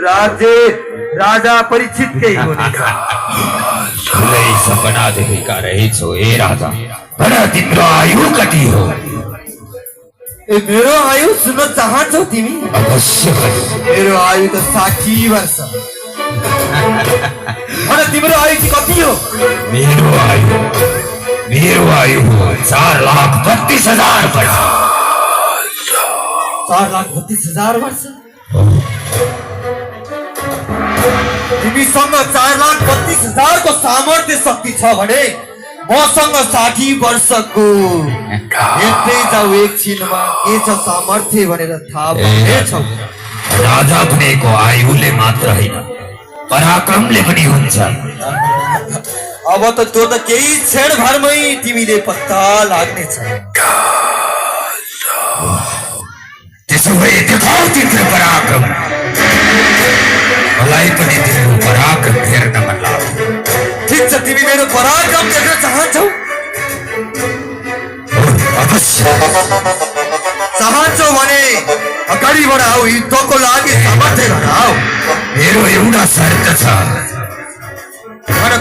राज्य राजा परीक्षितकै हुनेछ। ठुलै सपना देखेका रहेछौ ए राजा, तर तिम्रो आयु कति हो? मेरो आयु सुन्न चाहन्छौ तिमी? अवश्य। मेरो आयु त 60 वर्ष। तिम्रो आयु चाहिँ कति हो? मेरो आयु 4,32,000 वर्ष। 4,32,000 वर्ष? तिमीसँग 4,32,000 को सामर्थ्य शक्ति छ भने मसँग 60 वर्षको हेर्दै जाऊ एकछिनमा के छ सामर्थ्य भनेर थाहा पाउनेछौ। राजा बनेको आयुले मात्र होइन, पराक्रमले पनि हुन्छ। अब त त्यो त केही क्षणभरमै तिमीले पत्ता लाग्नेछ। त्यसो भए देखाऊ तिम्रो पराक्रम। मलाई पनि तिम्रो पराक्रम हेर्न मन लाग्यो। ठिक छ, तिमी मेरो पराक्रम देख्न चाहन्छौ? अवश्य। चाहन्छौ भने अगाडिबाट आऊ, युद्धको लागि सामर्थ्य लिएर आऊ। मेरो एउटा शर्त छ।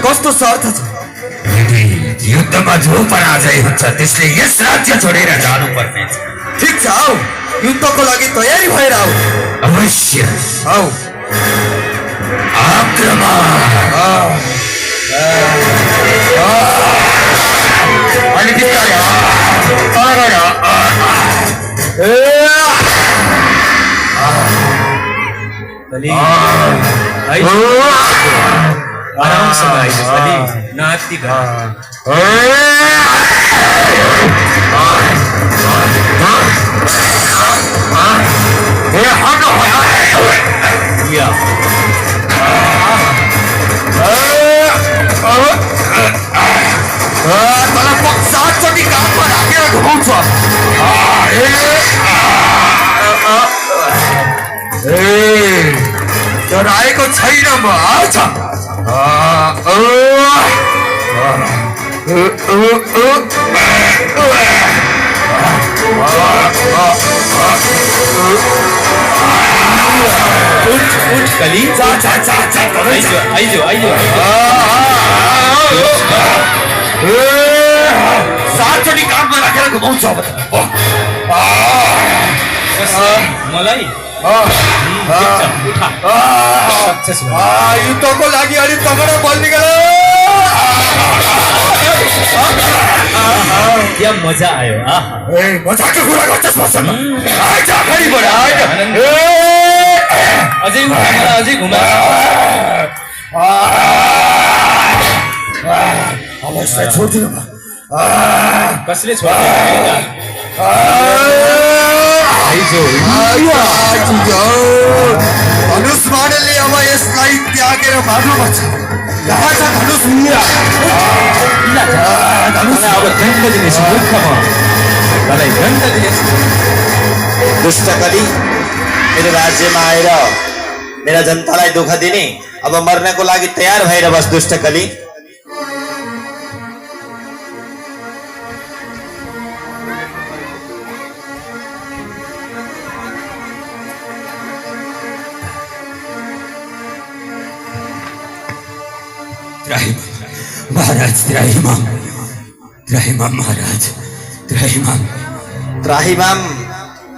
कस्तो शर्त छ? यदि युद्धमा जो पराजय हुन्छ त्यसले यस राज्य छोडेर जानु पर्नेछ। ठिक छ, आऊ, युद्धको लागि तयारी भएर आऊ। अवश्य आऊ। आक्रमण। अलि बिस्तारै आरामसँग आइज अलि नाति तँलाई 50 चोटि काखमा राखेर घुमाउँछ। डराएको छैन म, आउँछ। उठ कली जा। आइजो 7 चोटि काखमा राखेर घुमाउँछ। मलाई युद्धको लागि अलिक तगडा बल निकाल। क्या मजा आयो। मजाको कुरा गर्छस् मसँग। आइज अगाडिबाट आइज। अझै उठा, मलाई अझै घुमा। अब यसलाई छोडिदिनु। कसले छोड्दैन? धनुष माडलले अब यसलाई त्यागेर भाग्नुपर्छ। कहाँ छ धनुष? अब दण्ड दिनेछु मूर्खमा, तँलाई दण्ड दिनेछु। दुष्टकली मेरो राज्यमा आएर मेरा जनतालाई दुःख दिने, अब मर्नको लागि तयार भएर बस दुष्टकली। महाराज त्राहिमाम महाराज त्राहिमाम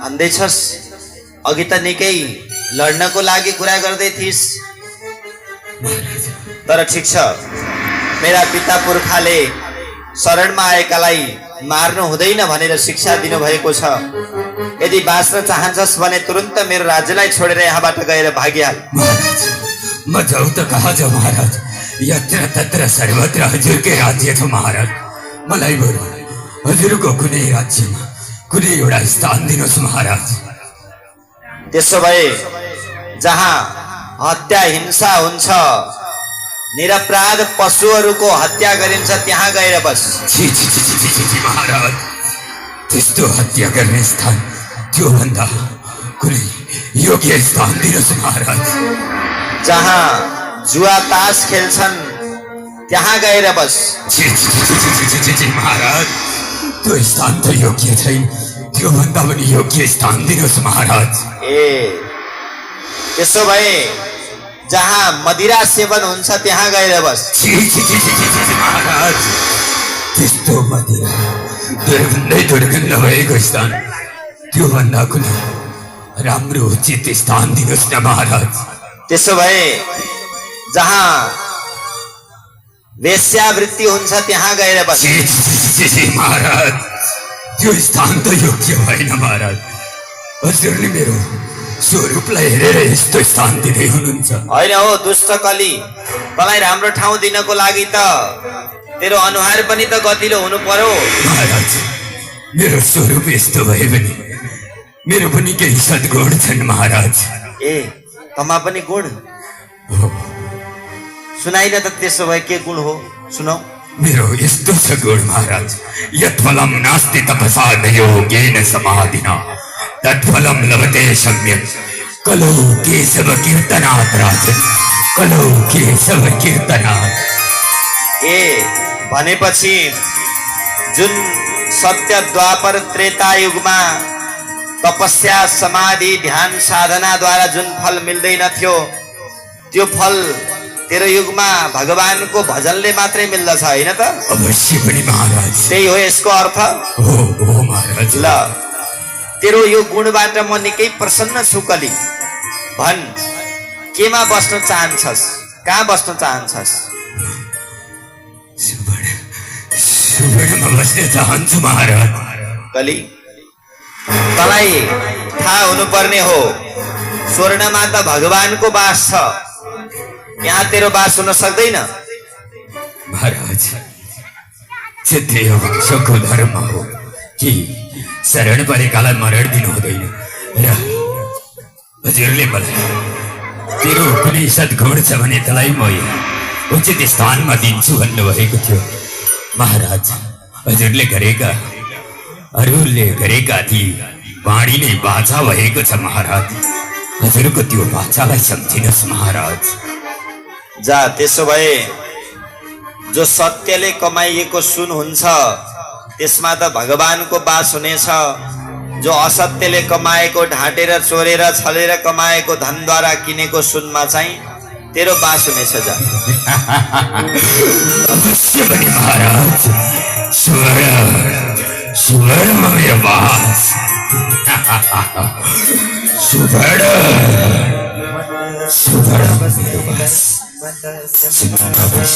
भन्दैछस्? अघि त निकै लड्नको लागि कुरा गर्दै थिइस्। तर ठिक छ, मेरा पिता पुर्खाले शरणमा आएकालाई मार्नु हुँदैन भनेर शिक्षा दिनुभएको छ। यदि बाँच्न चाहन्छस् भने तुरुन्त मेरो राज्यलाई छोडेर यहाँबाट गएर भागिहाल। महाराज म जाऊ त कहाँ जाऊ महाराज? यत्र तत्र सर्वत्र हजुरकै राज्य छ महाराज। मलाई बरु हजुरको कुनै राज्यमा कुनै एउटा स्थान दिनुहोस् महाराज। त्यसो भए जहाँ हत्या हिंसा हुन्छ, निरपराध पशुहरूको हत्या गरिन्छ त्यहाँ गएर बस। महाराज, त्यस्तो हत्या गर्ने स्थान त्योभन्दा कुनै योग्य स्थान दिनुहोस् महाराज। जहाँ जुवा तास खेल्छन् त्यहाँ गएर बस। महाराज, त्यो स्थान त योग्य छैन, त्योभन्दा पनि योग्य स्थान दिनुहोस् महाराज। ए त्यसो भए जहाँ मदिरा सेवन हुन्छ त्यहाँ गएर बस। छि छि छि छि छि छि महाराज त्यस्तो मदिरा दुर्गन्ध भएको स्थान त्योभन्दा कुनै राम्रो उचित स्थान दिनुहोस् न महाराज। त्यसो भए जहाँ वेश्यावृत्ति हुन्छ त्यहाँ गएर बस। छि छि छि छि महाराज त्यो स्थान त योग्य भएन महाराज। हजुरले मेरो स्वरूपलाई हेरेर यस्तो स्थान दिँदै हुनुहुन्छ। होइन हो दुष्ट कली, तँलाई राम्रो ठाउँ दिनको लागि त तेरो अनुहार पनि त गतिलो हुनु पर्यो। महाराज मेरो स्वरूप यस्तो भए पनि मेरो पनि केही सद्गुण छन् महाराज। ए तमा पनि गुण हो, सुनाइन त त्यसो भए के गुण हो सुनाऊ। मेरो यस्तो छ गुण महाराज। यत्फलं नास्ति तपसा न योगेन समाधिना तत्फलं लभते सम्यक् कलौ केशव कीर्तनात् राजन् कलौ केशव कीर्तनात्। ए भनेपछि जुन सत्य द्वापर त्रेता युगमा तपस्या समाधि ध्यान साधनाद्वारा जुन फल मिल्दैन थियो त्यो फल तेरो युगमा भगवानको भजनले मात्रै मिल्दछ होइन त? अवश्य पनि महाराज। त्यही हो यसको अर्थ। हो महाराज। ल तेरो यो गुणबाट म निकै प्रसन्न छु कली। भन् केमा बस्न चाहन्छस्, कहाँ बस्न चाहन्छस्? सुवर्णमा बस्न चाहन्छु महाराज। कली तँलाई थाहा हुनुपर्ने हो स्वर्णमा त भगवानको वास छ, यहाँ तेरो वास हुन सक्दैन। महाराज क्षत्रिय वंशको धर्म हो कि शरण परेकालाई मरण दिनु हुँदैन र हजुरले मलाई तेरो कुनै सद्गुण छ भने तँलाई म उचित स्थानमा दिन्छु भन्नुभएको थियो महाराज। हजुरले गरेका अरूले गरेका ती वाणी नै बाचा भएको छ महाराज। हजुरको त्यो बाचालाई सम्झिनुहोस् महाराज। जा त्यसो भए जो सत्यले कमाइएको सुन हुन्छ त्यसमा त भगवानको वास हुनेछ। जो असत्यले कमाएको ढाँटेर चोरेर छलेर कमाएको धनद्वारा किनेको सुनमा चाहिँ तेरो वास हुनेछ। जा अवश्य पनि महाराज। सुवर्णमा मेरो वास। सुवर्णमा मेरो वास। अवश्य